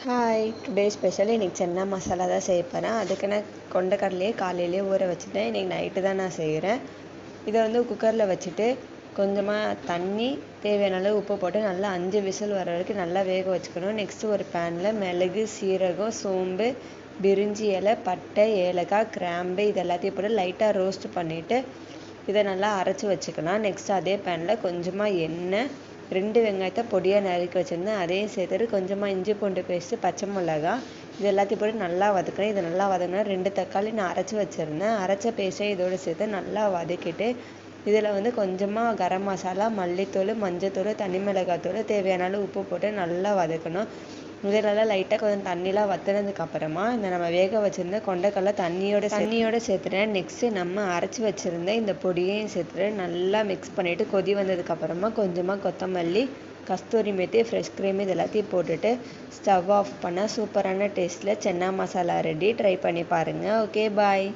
Hi, today special இன்றைக்கி சென்னா மசாலா தான் செய்ய போகிறேன். அதுக்கு நான் கொண்டக்கடலையே காலையிலேயே ஊற வச்சுட்டேன். இன்றைக்கி நைட்டு தான் நான் செய்கிறேன். இதை குக்கரில் வச்சுட்டு கொஞ்சமாக தண்ணி, தேவையான அளவு உப்பு போட்டு நல்லா 5 விசில் வர வரைக்கும் நல்லா வேக வச்சுக்கணும். நெக்ஸ்ட்டு ஒரு பேனில் மிளகு, சீரகம், சோம்பு, பிரிஞ்சி இலை, பட்டை, ஏலக்காய், கிராம்பு இது எல்லாத்தையும் போட்டு லைட்டாக ரோஸ்ட் பண்ணிவிட்டு இதை நல்லா அரைச்சி வச்சுக்கலாம். நெக்ஸ்ட் அதே பேனில் கொஞ்சமாக எண்ணெய், 2 வெங்காயத்தை பொடியாக நறுக்கி வச்சுருந்தேன், அதையும் சேர்த்துட்டு கொஞ்சமாக இஞ்சி பூண்டு பேஸ்ட்டு, பச்சை மிளகா இது எல்லாத்தையும் போட்டு நல்லா வதக்குறேன். இது நல்லா வதங்கினா 2 தக்காளி நான் அரைச்சி வச்சுருந்தேன், அரைச்ச பேஸ்ட்டை இதோடு சேர்த்து நல்லா வதக்கிட்டு இதில் கொஞ்சமாக கரம் மசாலா, மல்லித்தூள், மஞ்சத்தூள், தனி மிளகாத்தூள், தேவையான அளவு உப்பு போட்டு நல்லா வதக்கணும். இதெல்லாம் லைட்டாக கொஞ்சம் தண்ணிலாம் வற்றினதுக்கப்புறமா இந்த நம்ம வேக வச்சுருந்த கொண்டைக்கடலை தண்ணியோட சேர்த்துட்டேன். நெக்ஸ்ட்டு நம்ம அரைச்சி வச்சுருந்த இந்த பொடியையும் சேர்த்துட்டு நல்லா மிக்ஸ் பண்ணிவிட்டு கொதி வந்ததுக்கப்புறமா கொஞ்சமாக கொத்தமல்லி, கஸ்தூரி மேத்தி, ஃப்ரெஷ் க்ரீம் இது எல்லாத்தையும் போட்டுட்டு ஸ்டவ் ஆஃப் பண்ணால் சூப்பரான டேஸ்ட்டில் சென்னா மசாலா ரெடி. ட்ரை பண்ணி பாருங்கள். ஓகே, பாய்.